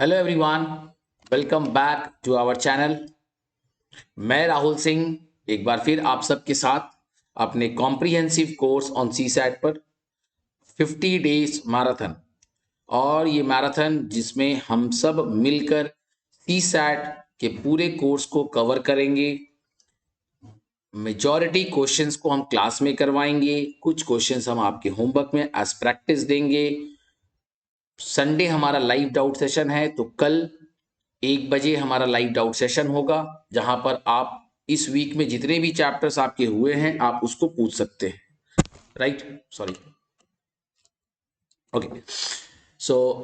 Hello everyone, welcome back to our channel. मैं राहुल सिंह एक बार फिर आप सबके साथ अपने कॉम्प्रिहेंसिव कोर्स ऑन सीसैट पर 50 डेज मैराथन। और ये मैराथन जिसमें हम सब मिलकर सीसैट के पूरे कोर्स को कवर करेंगे। मेजॉरिटी क्वेश्चंस को हम क्लास में करवाएंगे, कुछ क्वेश्चंस हम आपके होमवर्क में एज प्रैक्टिस देंगे। संडे हमारा लाइव डाउट सेशन है, तो कल 1 बजे हमारा लाइव डाउट सेशन होगा, जहां पर आप इस वीक में जितने भी चैप्टर्स आपके हुए हैं आप उसको पूछ सकते हैं। Right, sorry, okay. So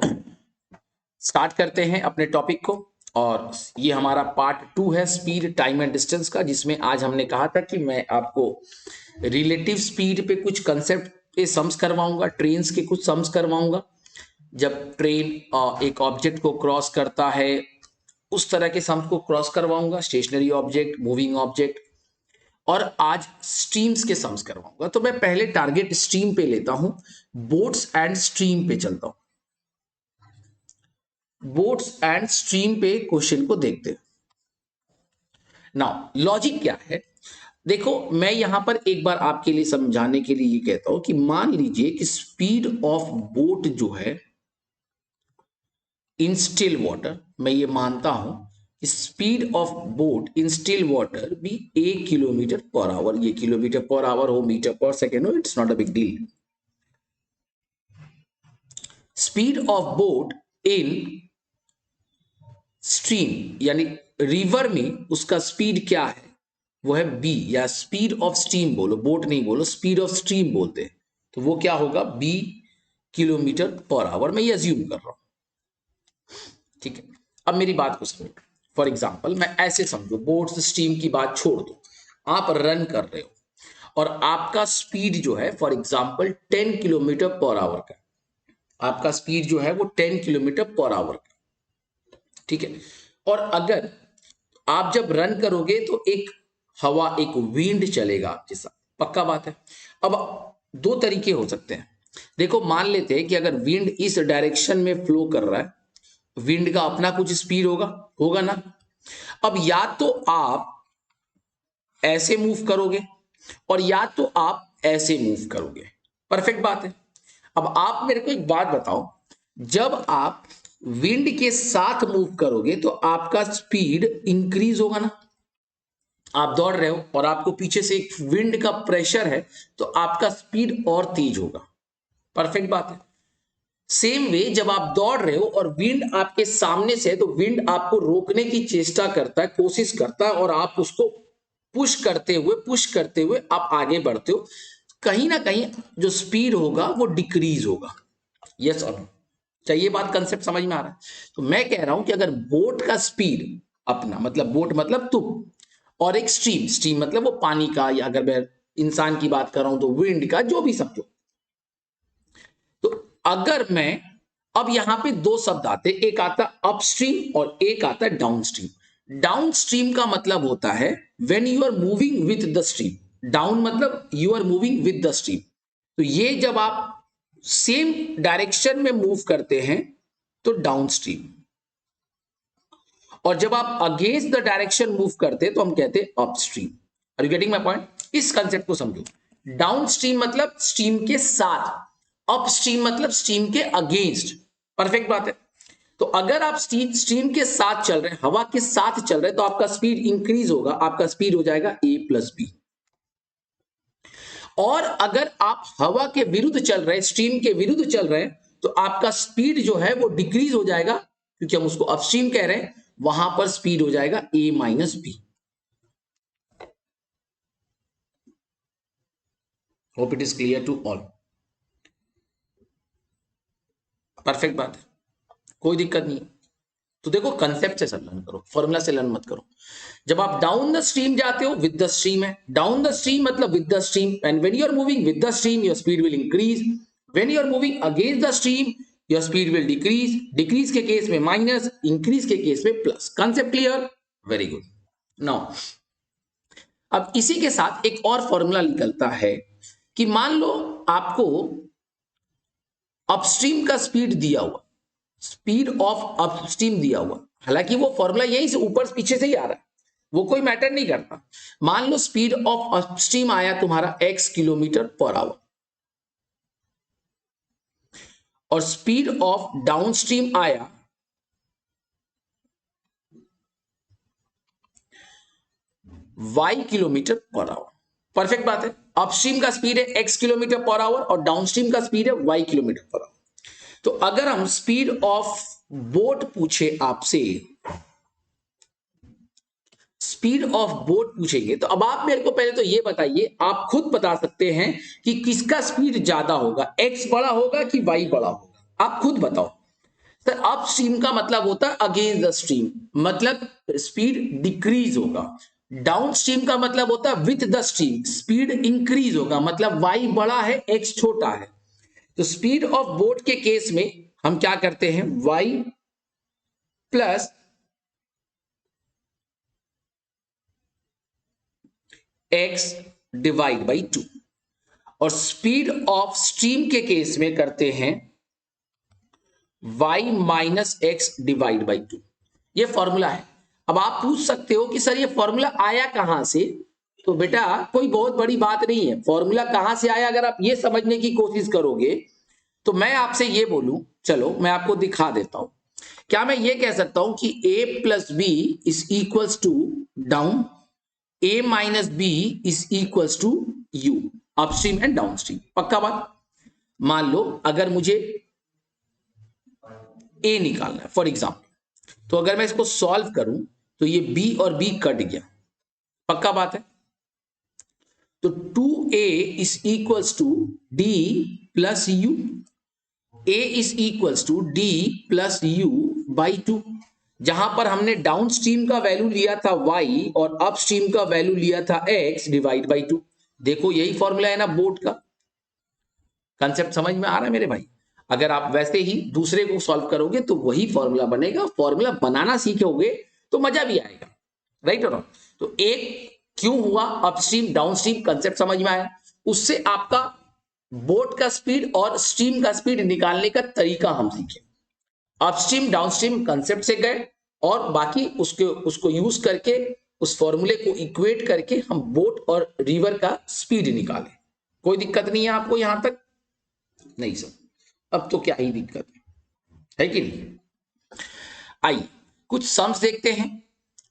start करते हैं अपने टॉपिक को। और ये हमारा पार्ट 2 है स्पीड, टाइम एंड डिस्टेंस का, जिसमें आज हमने कहा था कि मैं आपको रिलेटिव स्पीड पे कुछ कंसेप्ट पे सम्स करवाऊंगा, ट्रेन्स के कुछ सम्स करवाऊंगा। जब ट्रेन एक ऑब्जेक्ट को क्रॉस करता है उस तरह के सम्स को क्रॉस करवाऊंगा, स्टेशनरी ऑब्जेक्ट, मूविंग ऑब्जेक्ट। और आज स्ट्रीम्स के सम्स करवाऊंगा। तो मैं पहले टारगेट स्ट्रीम पे लेता हूं, बोट्स एंड स्ट्रीम पे चलता हूं। बोट्स एंड स्ट्रीम पे क्वेश्चन को देखते हैं। नाउ लॉजिक क्या है, देखो मैं यहां पर एक बार आपके लिए समझाने के लिए ये कहता हूं कि मान लीजिए कि स्पीड ऑफ बोट जो है इन स्टिल वाटर, मैं ये मानता हूं speed of boat in still water भी 1 किलोमीटर पर आवर। ये किलोमीटर पर आवर हो, मीटर पर सेकेंड हो, it's not a big deal. Speed of boat in stream यानी रिवर में उसका स्पीड क्या है, वो है बी, या स्पीड ऑफ स्ट्रीम बोलो, बोट नहीं बोलो, स्पीड ऑफ स्ट्रीम बोलते हैं। तो वो क्या होगा, बी किलोमीटर पर आवर। मैं ये अज्यूम कर रहा हूं, ठीक है। अब मेरी बात को समझो। फॉर एग्जाम्पल मैं ऐसे समझो, बोट्स स्ट्रीम की बात छोड़ दो, आप रन कर रहे हो और आपका स्पीड जो है for example 10 kilometre per our का, आपका स्पीड जो है वो 10 किलोमीटर पर आवर का, ठीक है। और अगर आप जब रन करोगे तो एक हवा, एक विंड चलेगा आपके साथ, पक्का बात है। अब दो तरीके हो सकते हैं। देखो मान लेते हैं कि अगर विंड इस डायरेक्शन में फ्लो कर रहा है, विंड का अपना कुछ स्पीड होगा, होगा ना। अब या तो आप ऐसे मूव करोगे और या तो आप ऐसे मूव करोगे, परफेक्ट बात है। अब आप मेरे को एक बात बताओ, जब आप विंड के साथ मूव करोगे तो आपका स्पीड इंक्रीज होगा ना। आप दौड़ रहे हो और आपको पीछे से एक विंड का प्रेशर है तो आपका स्पीड और तेज होगा, परफेक्ट बात है। सेम वे जब आप दौड़ रहे हो और विंड आपके सामने से है तो विंड आपको रोकने की चेष्टा करता है, कोशिश करता है, और आप उसको पुश करते हुए आप आगे बढ़ते हो। कहीं ना कहीं जो स्पीड होगा वो डिक्रीज होगा, यस और नो। चाहिए ये बात, कंसेप्ट समझ में आ रहा है। तो मैं कह रहा हूं कि अगर बोट का स्पीड अपना, मतलब बोट मतलब तुम, और एक स्ट्रीम, स्ट्रीम मतलब वो पानी का, या अगर मैं इंसान की बात कर रहा हूं तो विंड का, जो भी समझो। तो अगर मैं, अब यहां पे दो शब्द आते, एक आता अपस्ट्रीम और एक आता डाउन स्ट्रीम। डाउन स्ट्रीम का मतलब होता है when you are moving with the stream. Down मतलब you are moving with the stream. तो ये जब आप सेम डायरेक्शन में मूव करते हैं तो डाउन स्ट्रीम, और जब आप अगेंस्ट द डायरेक्शन मूव करते हैं तो हम कहते हैं upstream. Are you getting my point? इस कंसेप्ट को समझो। डाउन स्ट्रीम मतलब स्ट्रीम के साथ, अप स्ट्रीम मतलब स्ट्रीम के अगेंस्ट, परफेक्ट बात है। तो अगर आप स्ट्रीम के साथ चल रहे हैं, हवा के साथ चल रहे हैं, तो आपका स्पीड इंक्रीज होगा, आपका स्पीड हो जाएगा a प्लस बी। और अगर आप हवा के विरुद्ध चल रहे हैं, स्ट्रीम के विरुद्ध चल रहे हैं, तो आपका स्पीड जो है वो डिक्रीज हो जाएगा, क्योंकि हम उसको अपस्ट्रीम कह रहे हैं। वहां पर स्पीड हो जाएगा a minus B. Hope it is clear to all, perfect बात है, कोई दिक्कत नहीं। तो देखो कंसेप्ट से सब लर्न करो, फॉर्मूला से लर्न मत करो। जब आप डाउन द स्ट्रीम जाते हो, विद द स्ट्रीम है, डाउन द स्ट्रीम मतलब with the stream, and when you are moving with the stream your speed will increase. When you are moving against the stream your speed will decrease. Decrease के case में minus, increase के case में plus. Concept clear? Very good. Now अब इसी के साथ एक और फॉर्मूला निकलता है कि मान लो आपको अपस्ट्रीम का स्पीड दिया हुआ, स्पीड ऑफ अपस्ट्रीम दिया हुआ, हालांकि वो फॉर्मूला यही से ऊपर पीछे से ही आ रहा है, वो कोई मैटर नहीं करता। मान लो स्पीड ऑफ अपस्ट्रीम आया तुम्हारा x किलोमीटर पर आवर और स्पीड ऑफ डाउनस्ट्रीम आया y kilometre per our. Perfect बात है। अपस्ट्रीम का स्पीड है x किलोमीटर पर आवर और डाउनस्ट्रीम का स्पीड है y किलोमीटर पर आवर। तो अगर हम स्पीड ऑफ बोट पूछे आपसे, स्पीड ऑफ बोट पूछेंगे, तो अब आप मेरे को पहले तो ये बताइए, आप खुद बता सकते हैं कि किसका स्पीड ज्यादा होगा, x बड़ा होगा कि y बड़ा होगा, आप खुद बताओ। सर अप स्ट्रीम का मतलब होता है अगेंस्ट द स्ट्रीम, मतलब स्पीड डिक्रीज होगा। डाउन स्ट्रीम का मतलब होता है with the stream, speed increase होगा, मतलब y बड़ा है x छोटा है। तो स्पीड ऑफ बोट के केस में हम क्या करते हैं, y plus x divide by 2, और स्पीड ऑफ स्ट्रीम के केस में करते हैं y minus x divide by 2। ये फॉर्मूला है। अब आप पूछ सकते हो कि सर ये फॉर्मूला आया कहां से, तो बेटा कोई बहुत बड़ी बात नहीं है, फॉर्मूला कहां से आया अगर आप ये समझने की कोशिश करोगे तो मैं आपसे ये बोलूं, चलो मैं आपको दिखा देता हूं। क्या मैं ये कह सकता हूं कि a plus B is equals to down, a minus B is equals to U, upstream and downstream. पक्का बात। मान लो अगर मुझे a निकालना है फॉर एग्जाम्पल, तो अगर मैं इसको सॉल्व करूं तो ये b और b कट गया, पक्का बात है। तो 2a is equals to d plus U, a is equals to d plus U by 2। जहां पर हमने डाउन स्ट्रीम का वैल्यू लिया था y और अप स्ट्रीम का वैल्यू लिया था x डिवाइड बाई 2। देखो यही फॉर्मूला है ना बोर्ड का। कंसेप्ट समझ में आ रहा है मेरे भाई। अगर आप वैसे ही दूसरे को सॉल्व करोगे तो वही फॉर्मूला बनेगा, फॉर्मूला बनाना सीखोगे तो मजा भी आएगा, राइट और रॉन्ग। तो एक क्यों हुआ, अपस्ट्रीम डाउनस्ट्रीम कंसेप्ट समझ में आया, उससे आपका बोट का स्पीड और स्ट्रीम का स्पीड निकालने का तरीका हम सीखे। अपस्ट्रीम डाउनस्ट्रीम कंसेप्ट से गए और बाकी उसको यूज करके उस फॉर्मूले को इक्वेट करके हम बोट और रिवर का स्पीड निकाले। कोई दिक्कत नहीं है आपको यहां तक? नहीं सर, अब तो क्या ही दिक्कत है कि नहीं। आइए कुछ सम्स देखते हैं,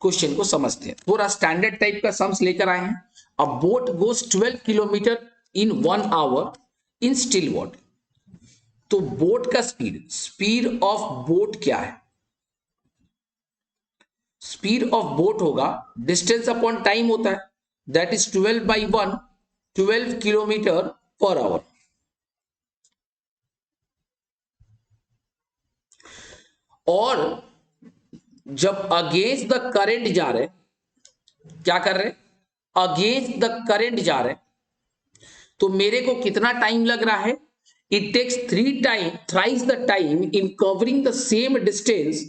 क्वेश्चन को समझते हैं। थोड़ा स्टैंडर्ड टाइप का सम्स लेकर आए हैं। A boat goes 12 kilometre in 1 hour in still water. तो बोट का स्पीड, स्पीड ऑफ बोट क्या है, स्पीड ऑफ बोट होगा डिस्टेंस अपॉन टाइम होता है, that is 12 by 1, 12 kilometre per hour. और जब अगेंस्ट द करंट जा रहे, क्या कर रहे, अगेंस्ट द करंट जा रहे, तो मेरे को कितना टाइम लग रहा है, it takes thrice the time in covering the same distance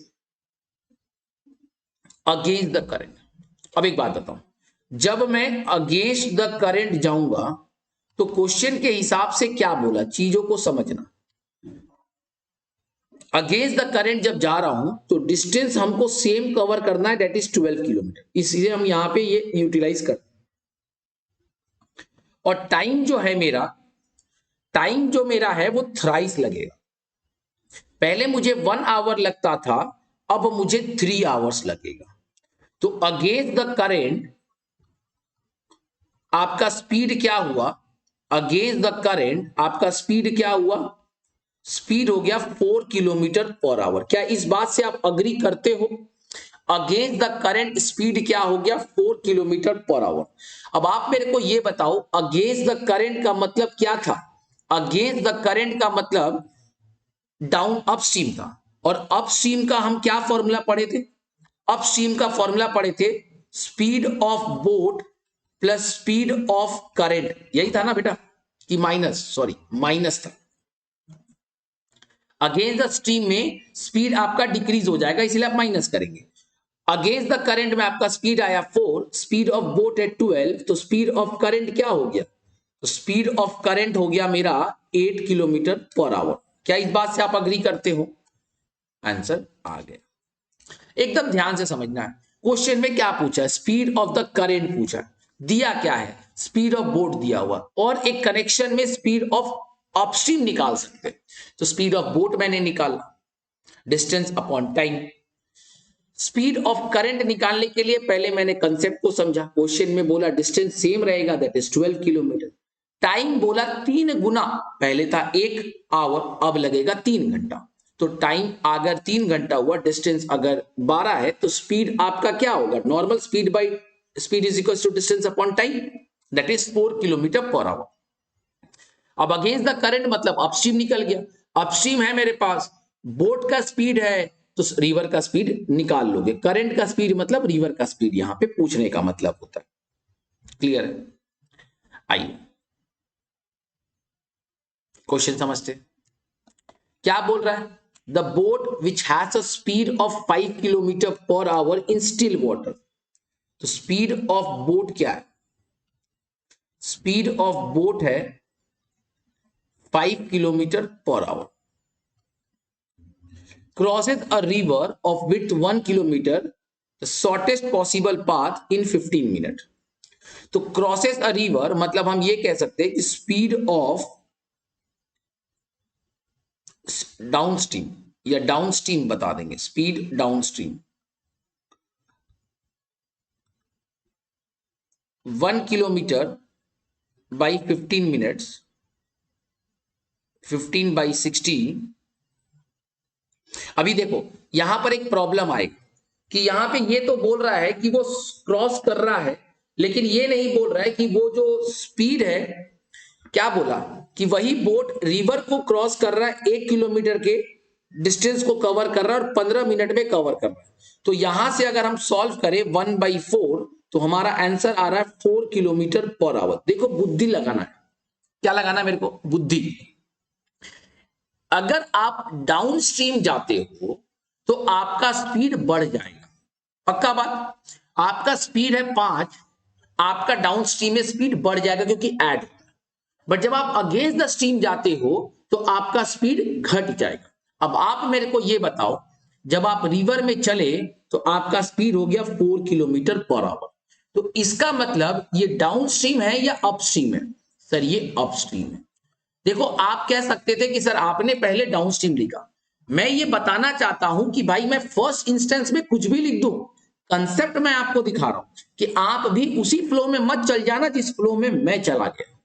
against the current. अब एक बात बताऊं, जब मैं अगेंस्ट द करंट जाऊंगा तो क्वेश्चन के हिसाब से क्या बोला, चीजों को समझना। अगेंस्ट द करंट जब जा रहा हूं तो डिस्टेंस हमको सेम कवर करना है, दैट इज 12 किलोमीटर, इसलिए हम यहां पे ये यूटिलाइज करते हैं। और टाइम जो है मेरा, टाइम जो मेरा है वो थ्राइस लगेगा। पहले मुझे 1 आवर लगता था, अब मुझे 3 आवर्स लगेगा। तो अगेंस्ट द करंट आपका स्पीड क्या हुआ, अगेंस्ट द करंट आपका स्पीड क्या हुआ, स्पीड हो गया 4 किलोमीटर पर आवर। क्या इस बात से आप अग्री करते हो? अगेंस्ट द करंट स्पीड क्या हो गया, 4 किलोमीटर पर आवर। अब आप मेरे को ये बताओ अगेंस्ट द करंट का मतलब क्या था, अगेंस्ट द करंट का मतलब डाउन अपस्ट्रीम था, और अपस्ट्रीम का हम क्या फॉर्मूला पढ़े थे, अपस्ट्रीम का फॉर्मूला पढ़े थे speed of boat plus speed of current, यही था ना बेटा, कि माइनस था। अगेंस्ट द स्ट्रीम में स्पीड आपका डिक्रीज हो जाएगा, इसलिए आप माइनस करेंगे। अगेंस्ट द करंट में आपका स्पीड आया 4, स्पीड ऑफ बोट है 12, तो स्पीड ऑफ करंट क्या हो गया, तो स्पीड ऑफ करंट हो गया मेरा 8 किलोमीटर पर आवर। क्या इस बात से आप अग्री करते हो? आंसर आ गया। एकदम ध्यान से समझना है, क्वेश्चन में क्या पूछा है, स्पीड ऑफ द करेंट पूछा है, दिया क्या है, स्पीड ऑफ बोट दिया हुआ, और एक कनेक्शन में स्पीड ऑफ अपस्ट्रीम निकाल सकते हैं। तो स्पीड ऑफ बोट मैंने निकाला, distance upon time. Speed of current निकालने के लिए पहले मैंने कंसेप्ट को समझा, क्वेश्चन में बोला डिस्टेंस सेम रहेगा, दैट इज 12 किलोमीटर। टाइम बोला 3 गुना, पहले था 1 आवर, अब लगेगा 3 घंटा। तो टाइम अगर 3 घंटा हुआ, डिस्टेंस अगर 12 है, तो स्पीड आपका क्या होगा, normal speed by speed is equal to distance upon time, that is 4 kilometre per hour. अब अगेंस्ट द करंट मतलब अपस्ट्रीम निकल गया, अपस्ट्रीम है मेरे पास, बोट का स्पीड है तो रिवर का स्पीड निकाल लोगे, करंट का स्पीड मतलब रिवर का स्पीड, यहां पे पूछने का मतलब होता है। क्लियर है? आइए क्वेश्चन समझते, क्या बोल रहा है, the boat which has a speed of 5 kilometre per hour in still water. तो स्पीड ऑफ बोट क्या है, स्पीड ऑफ बोट है 5 kilometre per our, crosses a river of width 1 kilometer, the shortest possible path in 15 minutes। तो crosses a river मतलब हम ये कह सकते हैं कि स्पीड ऑफ डाउनस्ट्रीम, या डाउनस्ट्रीम बता देंगे, speed downstream 1 kilometre by 15 minutes, 15 by 60। अभी देखो यहां पर एक प्रॉब्लम आएगी कि यहां पे ये तो बोल रहा है कि वो क्रॉस कर रहा है, लेकिन ये नहीं बोल रहा है कि वो जो स्पीड है, क्या बोला कि वही बोट रिवर को क्रॉस कर रहा है, 1 किलोमीटर के डिस्टेंस को कवर कर रहा है और 15 मिनट में कवर कर रहा है। तो यहां से अगर हम सॉल्व करें 1/4, तो हमारा आंसर आ रहा है 4 किलोमीटर पर आवर। देखो बुद्धि लगाना है, क्या लगाना है मेरे को, बुद्धि। अगर आप डाउन स्ट्रीम जाते हो तो आपका स्पीड बढ़ जाएगा, पक्का बात। आपका स्पीड है 5, आपका डाउन स्ट्रीम में स्पीड बढ़ जाएगा क्योंकि ऐड, बट जब आप अगेंस्ट द स्ट्रीम जाते हो तो आपका स्पीड घट जाएगा। अब आप मेरे को ये बताओ, जब आप रिवर में चले तो आपका स्पीड हो गया 4 किलोमीटर पर आवर, तो इसका मतलब ये डाउन स्ट्रीम है या अप स्ट्रीम है, सर ये अप स्ट्रीम है। देखो आप कह सकते थे कि सर आपने पहले डाउन स्ट्रीम लिखा, मैं ये बताना चाहता हूं कि भाई मैं फर्स्ट इंस्टेंस में कुछ भी लिख दूं, कंसेप्ट मैं आपको दिखा रहा हूं कि आप भी उसी फ्लो में मत चल जाना जिस फ्लो में मैं चला गया।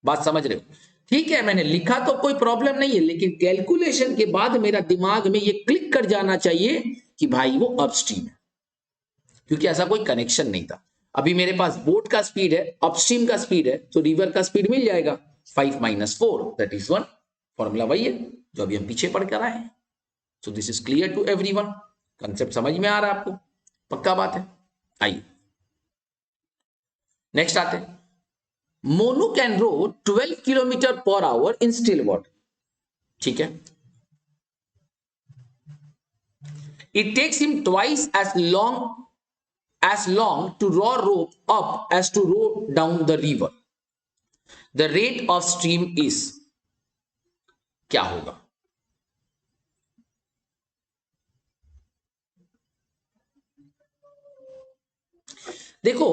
बात समझ रहे हो? ठीक है, मैंने लिखा तो कोई प्रॉब्लम नहीं है, लेकिन कैलकुलेशन के बाद मेरा दिमाग में ये क्लिक कर जाना चाहिए कि भाई वो अपस्ट्रीम है, क्योंकि ऐसा कोई कनेक्शन नहीं था। अभी मेरे पास बोट का स्पीड है, अपस्ट्रीम का स्पीड है, तो रिवर का स्पीड मिल जाएगा 5 - 4 दैट इज 1। फॉर्मूला वही है जो अभी हम पीछे पढ़ कर आए हैं। So this is clear to everyone, concept समझ में आ रहा है आपको, पक्का बात है। आइए नेक्स्ट आते हैं, Monu can row 12 kilometre per hour in still water. ठीक है, it takes him twice as long to row rope up as to row down the river, the rate of stream is, क्या होगा? देखो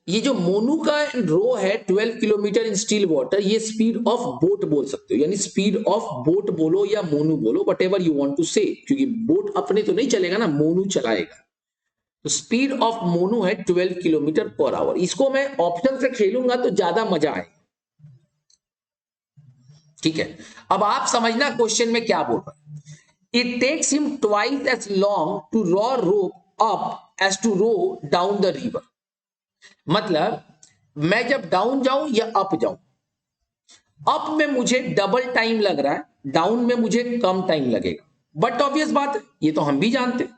ये जो मोनू का रो है 12 किलोमीटर इन स्टील वाटर, ये स्पीड ऑफ बोट बोल सकते हो, यानी स्पीड ऑफ बोट बोलो या मोनू बोलो, whatever you want to say, क्योंकि बोट अपने तो नहीं चलेगा ना, मोनू चलाएगा। तो स्पीड ऑफ मोनू है 12 किलोमीटर पर आवर। इसको मैं ऑप्शन से खेलूंगा तो ज्यादा मजा आए, ठीक है। अब आप समझना क्वेश्चन में क्या बोल रहा है, it takes him twice as long to row rope up as to row down the river. मतलब मैं जब डाउन जाऊं या अप जाऊं, अप में मुझे डबल टाइम लग रहा है, डाउन में मुझे कम टाइम लगेगा, बट ऑब्वियस बात है ये तो हम भी जानते हैं।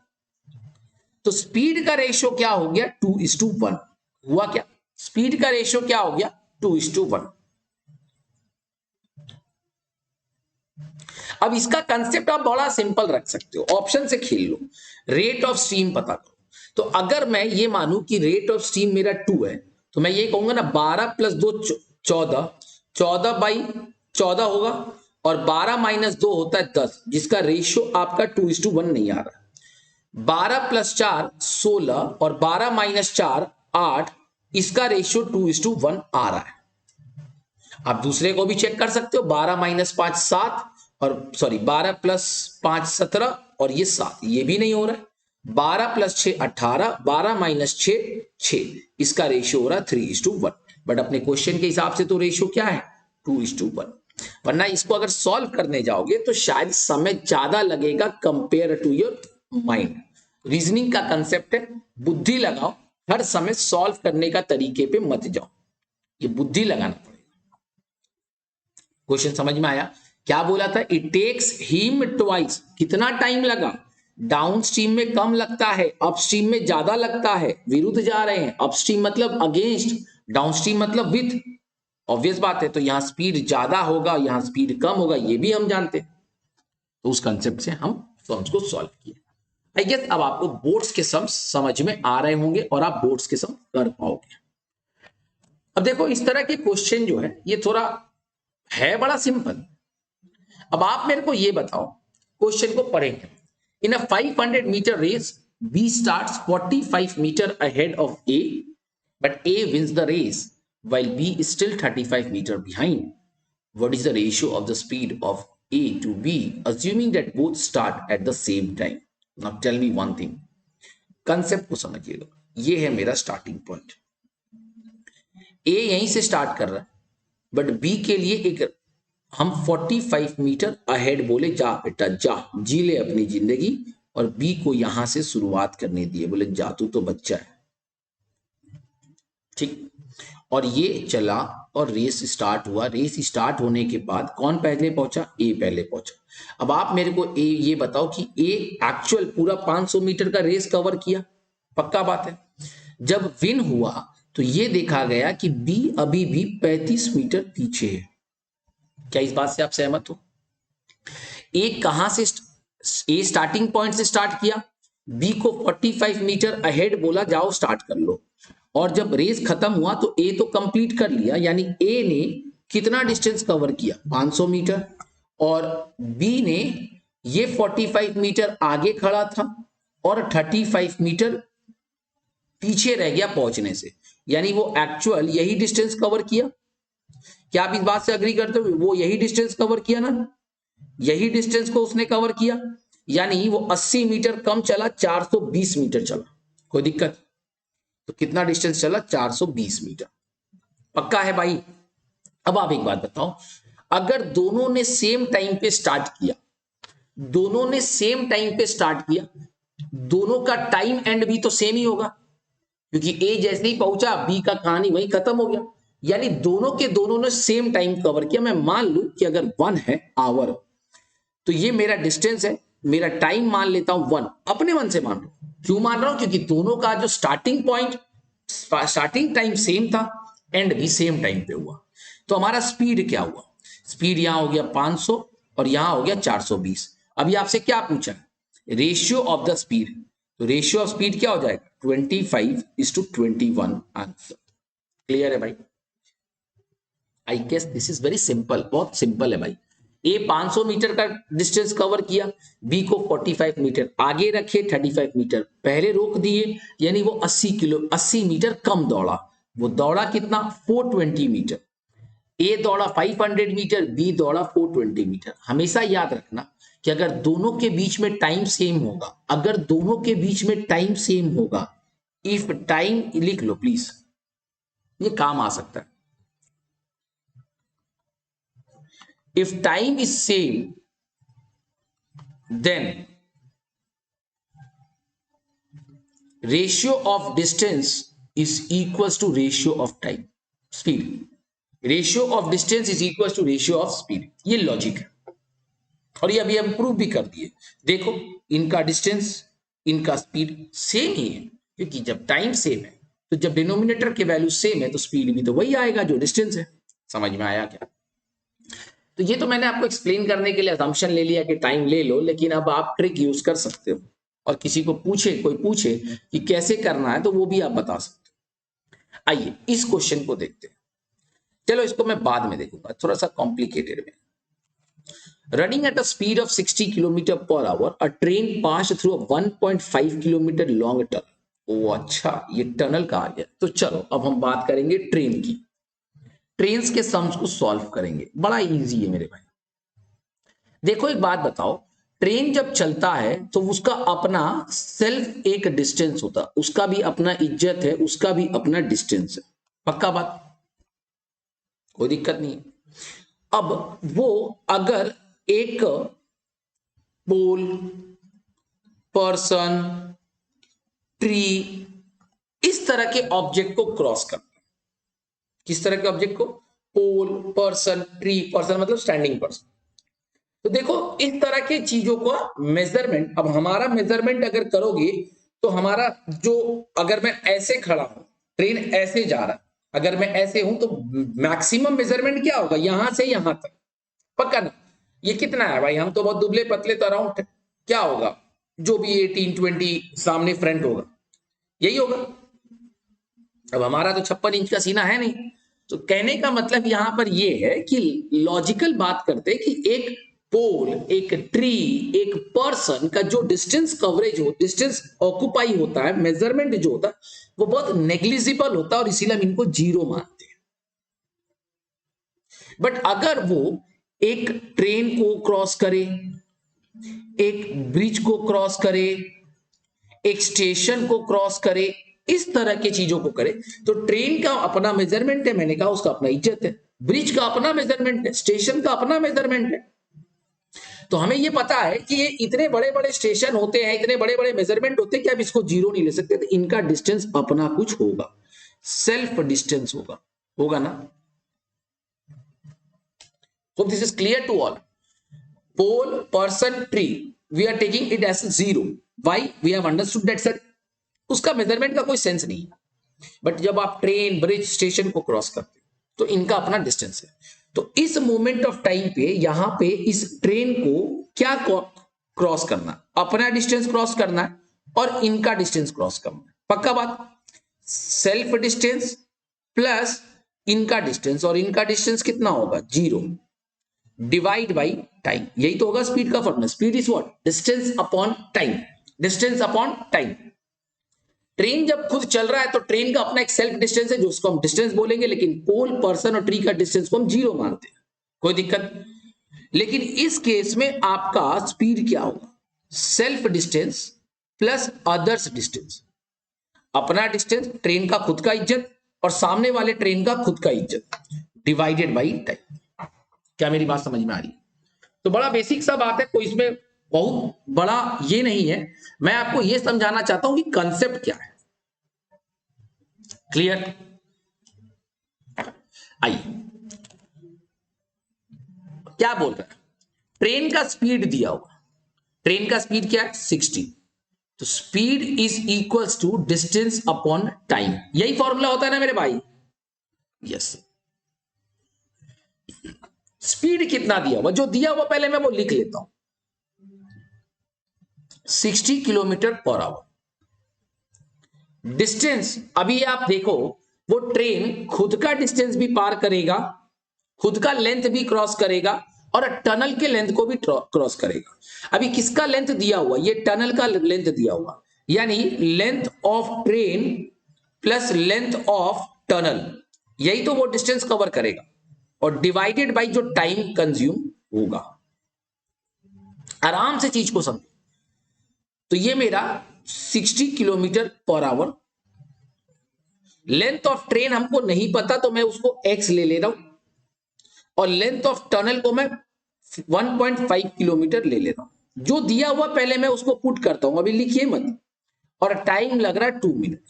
तो स्पीड का रेशियो क्या हो गया, 2:1 हुआ। क्या स्पीड का रेशियो क्या हो गया, 2:1। अब इसका कंसेप्ट आप बड़ा सिंपल रख सकते हो, ऑप्शन से खेल लो, रेट ऑफ स्ट्रीम पता करो। तो अगर मैं ये मानूं कि रेट ऑफ स्ट्रीम मेरा 2 है, तो मैं ये कहूंगा ना 12 + 2 14, 14/14 होगा, और 12 माइनस 2 होता है 10, जिसका रेशियो आपका 2:1 नहीं आ रहा है। 12 प्लस 4 16 और 12 माइनस 4 8, इसका रेशियो 2:1 आ रहा है। आप दूसरे को भी चेक कर सकते हो, 12 माइनस 5 7, और सॉरी 12 प्लस 5 17 और ये 7, ये भी नहीं हो रहा है। 12 प्लस 6 18, 12 माइनस 6 6, इसका रेशियो हो रहा है 3:1। बट अपने क्वेश्चन के हिसाब से तो रेशियो क्या है 2:1, वरना इसको अगर सॉल्व करने जाओगे तो शायद समय ज्यादा लगेगा compare to your mind. Reasoning का कंसेप्ट है, बुद्धि लगाओ, हर समय सॉल्व करने का तरीके पे मत जाओ, ये बुद्धि लगाना पड़ेगा। क्वेश्चन समझ में आया? क्या बोला था? इट टेक्स हिम ट्वाइस, कितना टाइम लगा? डाउन स्ट्रीम में कम लगता है, अपस्ट्रीम में ज्यादा लगता है, विरुद्ध जा रहे हैं। अपस्ट्रीम मतलब अगेंस्ट, डाउनस्ट्रीम मतलब विथ, ऑब्वियस बात है। तो यहां स्पीड ज्यादा होगा, यहां स्पीड कम होगा, ये भी हम जानते हैं। तो उस कंसेप्ट से हम सम्स को सॉल्व किए। आई गेस अब आपको बोर्ड्स के सम्स समझ में आ रहे होंगे और आप बोर्ड्स के सम कर पाओगे। अब देखो इस तरह के क्वेश्चन जो है ये थोड़ा है बड़ा सिंपल। अब आप मेरे को ये बताओ, क्वेश्चन को पढ़ेंगे। इन अ 500 metre race B starts 45 meter ahead of A, but A wins the race while B is still 35 meter behind. What is the ratio of the speed of A to B, assuming that both start at the same time? Now tell me one thing. Concept को समझिएगा, ये है मेरा starting point. A यहीं से start कर रहा है, बट B के लिए एक हम 45 मीटर अहेड बोले, जा बेटा जा, जी ले अपनी जिंदगी, और बी को यहां से शुरुआत करने दिए, बोले जा तू तो बच्चा है, ठीक। और ये चला और रेस स्टार्ट हुआ। रेस स्टार्ट होने के बाद कौन पहले पहुंचा? ए पहले पहुंचा। अब आप मेरे को ए ये बताओ कि ए एक्चुअल पूरा 500 मीटर का रेस कवर किया? पक्का बात है। जब विन हुआ तो ये देखा गया कि बी अभी भी 35 मीटर पीछे है। क्या इस बात से आप सहमत हो? ए कहां से, ए स्टार्टिंग पॉइंट से स्टार्ट किया, बी को 45 मीटर अहेड बोला जाओ स्टार्ट कर लो, और जब रेस खत्म हुआ तो ए तो कंप्लीट कर लिया, यानी ए ने कितना डिस्टेंस कवर किया? 500 मीटर, और बी ने ये 45 मीटर आगे खड़ा था और 35 मीटर पीछे रह गया पहुंचने से, यानी वो एक्चुअल यही डिस्टेंस कवर किया। क्या आप इस बात से अग्री करते हो? वो यही डिस्टेंस कवर किया ना, यही डिस्टेंस को उसने कवर किया, यानी वो 80 मीटर कम चला, 420 मीटर चला। कोई दिक्कत? तो कितना डिस्टेंस चला? 420 मीटर। पक्का है भाई? अब आप एक बात बताओ, अगर दोनों ने सेम टाइम पे स्टार्ट किया, दोनों ने सेम टाइम पे स्टार्ट किया, दोनों का टाइम एंड भी तो सेम ही होगा, क्योंकि ए जैसे ही पहुंचा बी का कहानी वही खत्म हो गया, यानी दोनों के दोनों ने सेम टाइम कवर किया। मैं मान लू कि अगर 1 है आवर, तो ये मेरा डिस्टेंस है, मेरा टाइम मान लेता हूं 1, अपने मन से मान लो। क्यों मान रहा हूं? क्योंकि दोनों का जो starting point, starting time same था, एंड भी सेम टाइम पे हुआ। तो हमारा स्पीड क्या हुआ? स्पीड यहां हो गया 500 और यहां हो गया 420। अभी आपसे क्या पूछा? Ratio of the speed. तो रेशियो ऑफ स्पीड क्या हो जाएगा? 25:21 आंसर। क्लियर है भाई? I guess this is very simple, बहुत सिंपल है भाई। ए 500 मीटर का डिस्टेंस कवर किया, बी को 45 मीटर आगे रखे, 35 मीटर पहले रोक दिए, यानी वो 80 मीटर कम दौड़ा। वो दौड़ा कितना? 420 मीटर। ए दौड़ा 500 मीटर, बी दौड़ा 420 मीटर। हमेशा याद रखना कि अगर दोनों के बीच में टाइम सेम होगा, अगर दोनों के बीच में टाइम सेम होगा, इफ टाइम, लिख लो प्लीज, ये काम आ सकता है। If time is same, then ratio of distance is equals to ratio of time, speed. Ratio of distance is equals to ratio of speed. ये लॉजिक है, और ये अभी हम प्रूव भी कर दिए। देखो इनका डिस्टेंस, इनका स्पीड सेम ही है, क्योंकि जब टाइम सेम है तो जब डिनोमिनेटर के वैल्यू सेम है तो स्पीड भी तो वही आएगा जो डिस्टेंस है। समझ में आया क्या? तो ये तो मैंने आपको एक्सप्लेन करने के लिए असम्पशन ले लिया कि टाइम ले लो, लेकिन अब आप ट्रिक यूज कर सकते हो, और किसी को पूछे, कोई पूछे कि कैसे करना है, तो वो भी आप बता सकते हो। आइए इस क्वेश्चन को देखते हैं। चलो इसको मैं बाद में देखूंगा, थोड़ा सा कॉम्प्लिकेटेड में। Running at a speed of 60 kilometre per hour, a train passed through a 1.5 kilometre long tunnel. Oh अच्छा, ये टनल कहा गया. तो चलो अब हम बात करेंगे ट्रेन की. ट्रेन्स के सम्स को सॉल्व करेंगे. बड़ा इजी है मेरे भाई. देखो एक बात बताओ, ट्रेन जब चलता है तो उसका अपना सेल्फ एक डिस्टेंस होता है, उसका भी अपना इज्जत है, उसका भी अपना डिस्टेंस है. पक्का बात, कोई दिक्कत नहीं. अब वो अगर एक पोल, पर्सन, ट्री, इस तरह के ऑब्जेक्ट को क्रॉस करता है. किस तरह के ऑब्जेक्ट को? पोल, पर्सन, ट्री. पर्सन मतलब स्टैंडिंग पर्सन. तो देखो इस तरह की चीजों को मेजरमेंट, अब हमारा मेजरमेंट अगर करोगे तो हमारा जो, अगर मैं ऐसे खड़ा हूं, ट्रेन ऐसे जा रहा है, अगर मैं ऐसे हूं तो मैक्सिमम मेजरमेंट क्या होगा? यहां से यहां तक. पक्का ना? ये कितना है भाई? हम तो बहुत दुबले पतले, तो अराउंड क्या होगा, जो भी 18-20 सामने फ्रंट होगा, यही होगा. अब हमारा तो 56 इंच का सीना है नहीं. तो कहने का मतलब यहां पर यह है कि लॉजिकल बात करते कि एक पोल, एक ट्री, एक पर्सन का जो डिस्टेंस कवरेज हो, डिस्टेंस ऑक्युपाई होता है, मेजरमेंट जो होता है वो बहुत नेग्लिजिबल होता है, और इसीलिए हम इनको जीरो मानते हैं. बट अगर वो एक ट्रेन को क्रॉस करे, एक ब्रिज को क्रॉस करे, एक स्टेशन को क्रॉस करे, इस तरह की चीजों को करे, तो ट्रेन का अपना मेजरमेंट है, मैंने कहा उसका अपना इज्जत है. ब्रिज का अपना मेजरमेंट है, स्टेशन का अपना मेजरमेंट है. तो हमें ये पता है कि ये इतने बड़े बड़े स्टेशन होते हैं, इतने बड़े बड़े मेजरमेंट होते हैं कि आप इसको जीरो नहीं ले सकते. तो इनका डिस्टेंस अपना कुछ होगा, सेल्फ डिस्टेंस होगा. होगा ना? So this is clear to all. Pole, person, tree, we are taking it as zero. Why? We have understood that sir, उसका मेजरमेंट का कोई सेंस नहीं है. बट जब आप ट्रेन, ब्रिज, स्टेशन को क्रॉस करते तो इनका अपना डिस्टेंस है. तो इस मोमेंट ऑफ टाइम पे यहां पे इस ट्रेन को क्या क्रॉस करना? अपना डिस्टेंस क्रॉस करना है और इनका डिस्टेंस क्रॉस करना है. पक्का बात? सेल्फ डिस्टेंस प्लस इनका डिस्टेंस, और इनका डिस्टेंस कितना होगा? Zero, divide by time. यही तो होगा स्पीड का formula. Speed is what? Distance upon time. Distance upon time. Train जब खुद चल रहा है तो ट्रेन का अपना एक सेल्फ डिस्टेंस है, जो उसको हम डिस्टेंस बोलेंगे, लेकिन पोल, पर्सन और ट्री का डिस्टेंस को हम जीरो मानते हैं. कोई दिक्कत? लेकिन इस केस में आपका स्पीड क्या होगा? Self distance plus others distance. अपना डिस्टेंस, ट्रेन का खुद का इज्जत, और सामने वाले ट्रेन का खुद का इज्जत, डिवाइडेड बाई टाइम. क्या मेरी बात समझ में आ रही है? तो बड़ा बेसिक सा बात है, कोई इसमें बहुत बड़ा ये नहीं है. मैं आपको ये समझाना चाहता हूं कि कंसेप्ट क्या है. क्लियर? आइए, क्या बोल रहा है? ट्रेन का स्पीड दिया हुआ. ट्रेन का स्पीड क्या है? 60. तो speed is equals to distance upon time. यही फॉर्मूला होता है ना मेरे भाई? यस. स्पीड कितना दिया हुआ, जो दिया हुआ पहले मैं वो लिख लेता हूं. 60 किलोमीटर पर आवर. डिस्टेंस, अभी आप देखो, वो ट्रेन खुद का डिस्टेंस भी पार करेगा, खुद का लेंथ भी क्रॉस करेगा, और टनल के लेंथ को भी क्रॉस करेगा. अभी किसका लेंथ दिया हुआ? ये टनल का लेंथ दिया हुआ, यानी length of train plus length of tunnel, यही तो वो डिस्टेंस कवर करेगा, और डिवाइडेड बाई जो टाइम कंज्यूम होगा. आराम से चीज को समझो. तो ये मेरा 60 kilometre per our. Length of train हमको नहीं पता, तो मैं उसको x ले रहा हूं, और लेंथ ऑफ टनल को मैं 1.5 किलोमीटर ले रहा हूं. जो दिया हुआ पहले मैं उसको पुट करता हूं, अभी लिखिए मत. और टाइम लग रहा है 2 minute.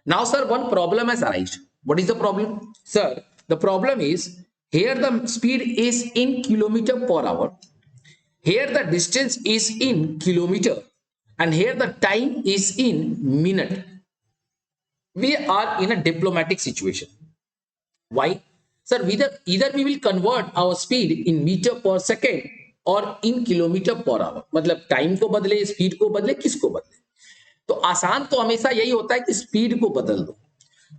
Now sir, one problem है arised. What is the problem? Sir, the problem is here the speed is in kilometre per hour, here the distance is in kilometre, and here the time is in minute. We are in a diplomatic situation. Why? Sir, either we will convert our speed in meter per second or in kilometer per hour. मतलब time को बदले, speed को बदले, किसको बदले? तो आसान तो हमेशा यही होता है कि स्पीड को बदल दो.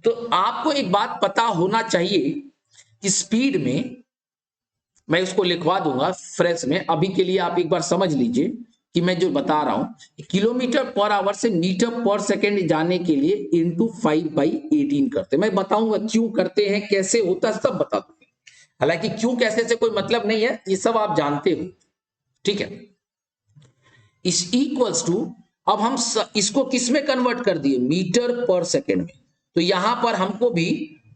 तो आपको एक बात पता होना चाहिए कि स्पीड में मैं उसको लिखवा दूंगा फ्रेश में। अभी के लिए आप एक बार समझ लीजिए कि मैं जो बता रहा हूं, किलोमीटर पर आवर से मीटर पर सेकेंड जाने के लिए इंटू 5/18 करते। मैं बताऊंगा क्यों करते हैं, कैसे होता है, सब बता दूंगा। हालांकि क्यों कैसे से कोई मतलब नहीं है, ये सब आप जानते हो, ठीक है। इस इक्वल्स टू, अब हम इसको किस में कन्वर्ट कर दिए, मीटर पर सेकेंड में। तो यहां पर हमको भी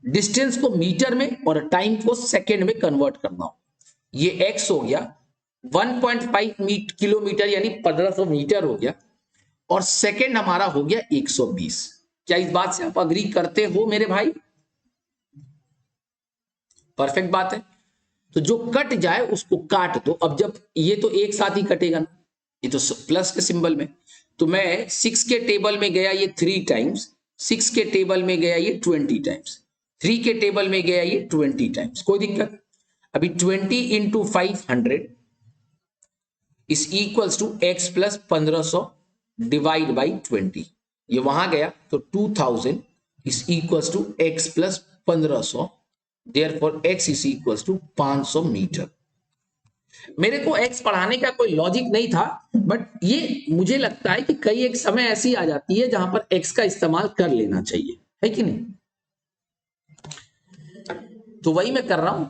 डिस्टेंस को मीटर में और टाइम को सेकेंड में कन्वर्ट करना हो। ये x हो गया 1.5 किलोमीटर यानी 1500 मीटर हो गया, और सेकेंड हमारा हो गया 120। क्या इस बात से आप अग्री करते हो मेरे भाई? परफेक्ट बात है। तो जो कट जाए उसको काट दो। अब जब ये तो एक साथ ही कटेगा ना, ये तो प्लस के सिंबल में, तो मैं 6 के टेबल में गया ये 3 टाइम्स, 6 के टेबल में गया ये 20 टाइम्स, 3 के टेबल में गया ये 20 टाइम्स, कोई दिक्कत? अभी 20 into 500 is equals to X plus 1500 divide by 20। ये वहां गया तो 2000 is equals to X plus 1500, therefore X is equals to 500 metre. मेरे को एक्स पढ़ाने का कोई लॉजिक नहीं था, बट ये मुझे लगता है कि कई एक समय ऐसी आ जाती है जहां पर एक्स का इस्तेमाल कर लेना चाहिए, है कि नहीं? तो वही मैं कर रहा हूं,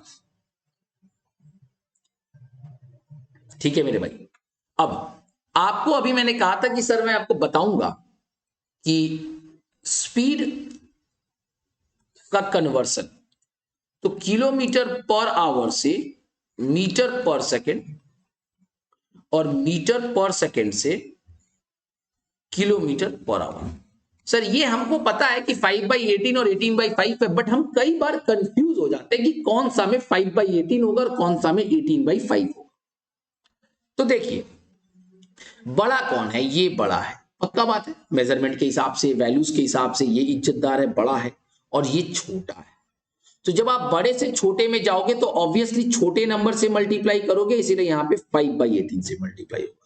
ठीक है मेरे भाई। अब आपको अभी मैंने कहा था कि सर मैं आपको बताऊंगा कि स्पीड का कन्वर्सन, तो किलोमीटर पर आवर से मीटर पर सेकेंड और मीटर पर सेकेंड से किलोमीटर पर आवर। सर ये हमको पता है कि 5/18 और 18/5 है, बट हम कई बार कंफ्यूज हो जाते हैं कि कौन सा में 5/18 होगा और कौन सा में 18/5 होगा। तो देखिए बड़ा कौन है, ये बड़ा है, पक्का बात है, मेजरमेंट के हिसाब से, वैल्यूज के हिसाब से ये इज्जतदार है, बड़ा है, और ये छोटा है। तो जब आप बड़े से छोटे में जाओगे तो ऑब्वियसली छोटे नंबर से मल्टीप्लाई करोगे, इसीलिए यहां पे 5/18 से मल्टीप्लाई होगा।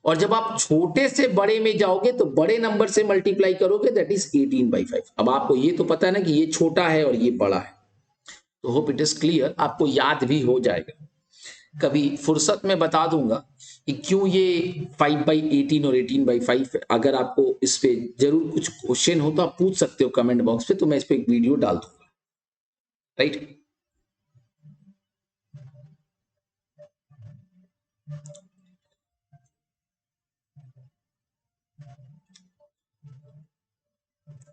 और जब आप छोटे से बड़े में जाओगे तो बड़े नंबर से मल्टीप्लाई करोगे, दैट इज 18/5। अब आपको ये तो पता है ना कि ये छोटा है और ये बड़ा है, तो होप इट इज क्लियर, आपको याद भी हो जाएगा। कभी फुर्सत में बता दूंगा कि क्यों ये 5/18 और 18/5 है। अगर आपको इस पे जरूर कुछ क्वेश्चन हो तो आप पूछ सकते हो कमेंट बॉक्स पे, तो मैं इस पे एक वीडियो डाल दूंगा, राइट।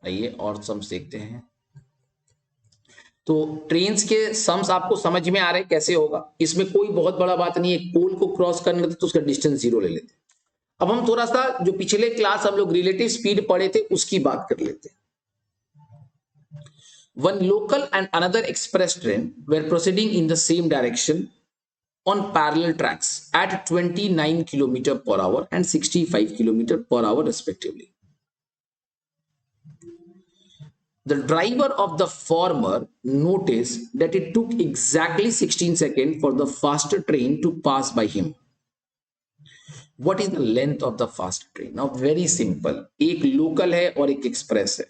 आइए और सम्स देखते हैं। तो ट्रेन्स के सम्स आपको समझ में आ रहे हैं कैसे होगा? इसमें कोई बहुत बड़ा बात नहीं है, पोल को क्रॉस करना था तो उसका डिस्टेंस 0 ले लेते। अब हम थोड़ा सा जो पिछले क्लास हम लोग रिलेटिव स्पीड पढ़े थे उसकी बात कर लेते हैं। One local and another express train were proceeding in the same direction on parallel tracks at 29 km per hour and 65 km per hour respectively. The driver of the former noticed that it took exactly 16 seconds for the faster train to pass by him. What is the length of the fast train? Now very simple, एक local है और एक express है,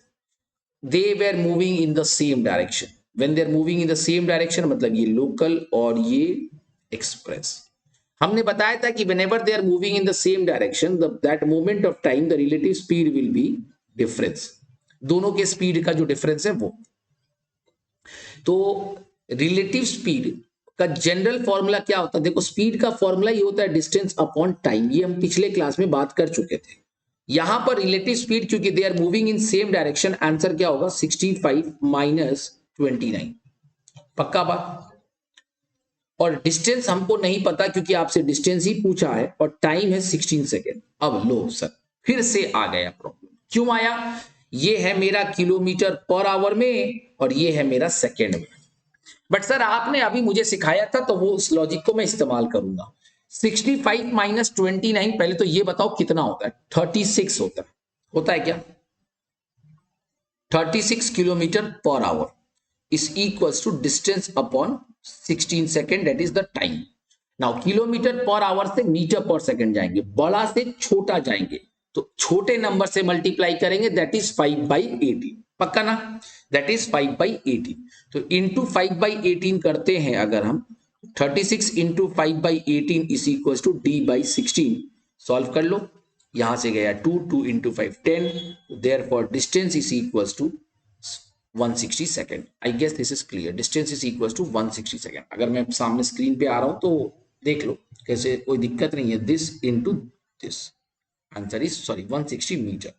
they were moving in the same direction. When they are moving in the same direction मतलब ये local और ये express। हमने बताया था कि whenever they are moving in the same direction, that moment of time the relative speed will be difference, दोनों के स्पीड का जो डिफरेंस है वो। तो रिलेटिव स्पीड का जनरल फॉर्मूला क्या होता है? देखो स्पीड का फॉर्मूला ये होता है डिस्टेंस अपॉन टाइम, ये हम पिछले क्लास में बात कर चुके थे। यहां पर रिलेटिव स्पीड क्योंकि they are moving in same direction, answer क्या होगा 65 माइनस 29, पक्का बात। और डिस्टेंस हमको नहीं पता क्योंकि आपसे डिस्टेंस ही पूछा है और टाइम है 16 सेकेंड। अब लो सर फिर से आ गया प्रॉब्लम, क्यों आया? ये है मेरा किलोमीटर पर आवर में और ये है मेरा सेकेंड में। बट सर आपने अभी मुझे सिखाया था तो वो उस लॉजिक को मैं इस्तेमाल करूंगा। 65 माइनस 29, पहले तो ये बताओ कितना होता है? 36 होता है क्या? 36 kilometre per hour is equals to distance upon 16 second, that is the time. Now kilometre per hour से मीटर पर सेकेंड जाएंगे, बड़ा से छोटा जाएंगे तो छोटे नंबर से मल्टीप्लाई करेंगे, दैट इज 5/18, पक्का ना? That is 5/18। तो इंटू 5/18 करते हैं अगर हम 36 into 5/18 is equal to D/16। Solve कर लो, यहां से गया 2 into 5 10, therefore distance is equal to 160 second. I guess this is clear. Distance is equal to 160 second. अगर मैं सामने स्क्रीन पे आ रहा हूं तो देख लो कैसे, कोई दिक्कत नहीं है। This into this, answer is 160 metre,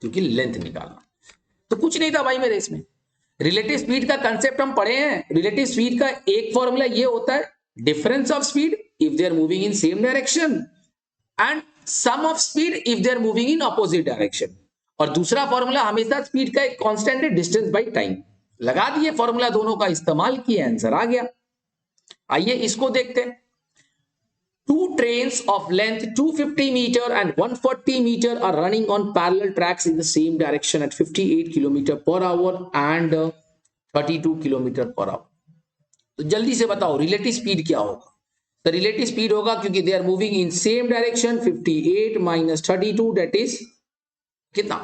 क्योंकि लेंथ निकालना। तो कुछ नहीं था भाई मेरे इसमें। रिलेटिव स्पीड का कंसेप्ट हम पढ़े हैं। रिलेटिव स्पीड का एक फॉर्मूला ये होता है, difference of speed if they are moving in same direction and sum of speed if they are moving in opposite direction. और दूसरा फॉर्मूला हमेशा स्पीड का एक कांस्टेंट है, डिस्टेंस बाय टाइम। लगा दिए फॉर्मूला, दोनों का इस्तेमाल किए, आंसर आ गया। आइए इसको देखते हैं। Two trains of length 250 meter and 140 meter are running on parallel tracks in the same direction at 58 km per hour and 32 km per hour. तो जल्दी से बताओ रिलेटिव स्पीड क्या होगा। तो रिलेटिव स्पीड होगा, क्योंकि they are moving in same direction, 58 minus 32 that is कितना,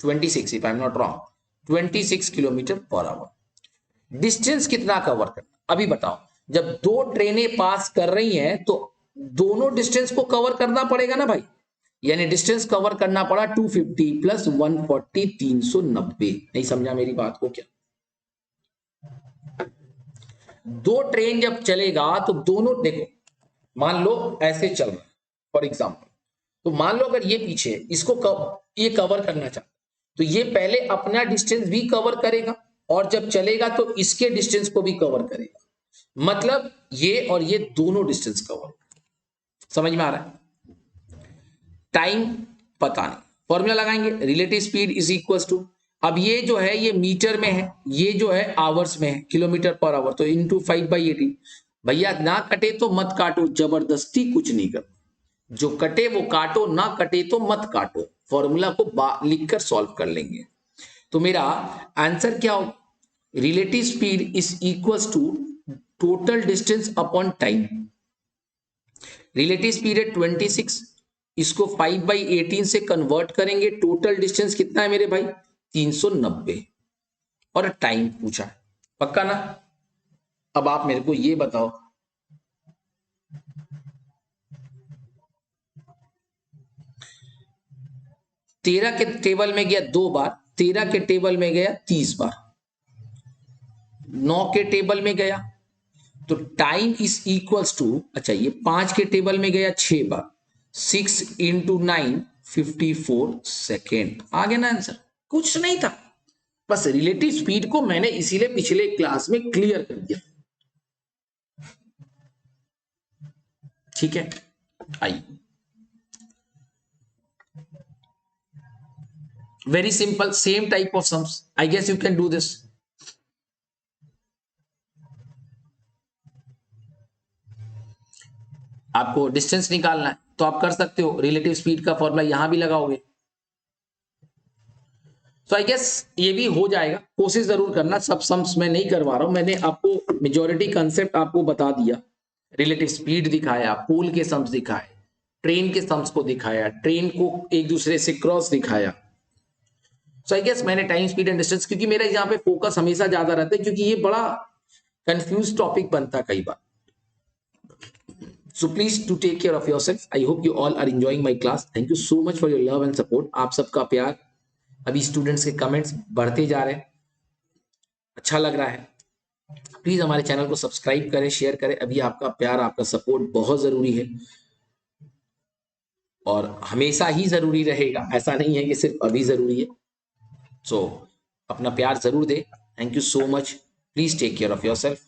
26 if I am not wrong, 26 kilometre per hour. Distance कितना कवर करना, अभी बताओ। जब दो ट्रेनें पास कर रही हैं तो दोनों डिस्टेंस को कवर करना पड़ेगा ना भाई। यानी डिस्टेंस कवर करना पड़ा 250 प्लस 140, 390। नहीं समझा मेरी बात को क्या? दो ट्रेन जब चलेगा तो दोनों, देखो मान लो ऐसे चल रहा है फॉर एग्जाम्पल, तो मान लो अगर ये पीछे इसको ये कवर करना चाहता, तो ये पहले अपना डिस्टेंस भी कवर करेगा और जब चलेगा तो इसके डिस्टेंस को भी कवर करेगा। मतलब ये और ये दोनों डिस्टेंस कवर। समझ में आ रहा है? टाइम पता नहीं, फॉर्मूला लगाएंगे, relative speed is equal to, अब ये जो है ये मीटर में है, ये जो है आवर्स में है, किलोमीटर पर आवर, तो इंटू 5/18। भैया ना कटे तो मत काटो, जबरदस्ती कुछ नहीं कर, जो कटे वो काटो, ना कटे तो मत काटो। फॉर्मूला को लिखकर सॉल्व कर लेंगे। तो मेरा आंसर क्या हो, relative speed is equal to total distance upon time. Relative speed है 26, इसको 5/18 से कन्वर्ट करेंगे, टोटल डिस्टेंस कितना है मेरे भाई, 390, और टाइम पूछा है, पक्का ना? अब आप मेरे को ये बताओ, तेरह के टेबल में गया 2 बार, 13 के टेबल में गया 30 बार, 9 के टेबल में गया, तो टाइम इज इक्वल्स टू, अच्छा ये 5 के टेबल में गया 6 बार, 6 इंटू 9 54 सेकेंड। आ गया ना आंसर? कुछ नहीं था, बस रिलेटिव स्पीड को मैंने इसीलिए पिछले क्लास में क्लियर कर दिया। ठीक है, आइए, very simple, same type of sums. I guess you can do this. आपको डिस्टेंस निकालना है तो आप कर सकते हो, रिलेटिव स्पीड का फॉर्मूला यहां भी लगाओगे। तो आई गेस ये भी हो जाएगा, कोशिश जरूर करना। सब सम्स मैं नहीं करवा रहा हूं, मैंने आपको मेजॉरिटी कंसेप्ट आपको बता दिया। रिलेटिव स्पीड दिखाया, पोल के सम्स दिखाए, ट्रेन के सम्स को दिखाया, ट्रेन को एक दूसरे से क्रॉस दिखाया। सो आई गेस मैंने टाइम, स्पीड एंड डिस्टेंस, क्योंकि मेरा यहाँ पे फोकस हमेशा ज्यादा रहता है, क्योंकि ये बड़ा कंफ्यूज टॉपिक बनता है कई बार। So please to take care of yourself. I hope you all are enjoying my class. Thank you so much for your love and support. आप सबका प्यार, अभी स्टूडेंट्स के कमेंट्स बढ़ते जा रहे हैं, अच्छा लग रहा है। प्लीज हमारे चैनल को सब्सक्राइब करें, शेयर करें। अभी आपका प्यार, आपका सपोर्ट बहुत जरूरी है और हमेशा ही जरूरी रहेगा, ऐसा नहीं है कि सिर्फ अभी जरूरी है। सो अपना प्यार जरूर दे। Thank you so much. Please take care of yourself.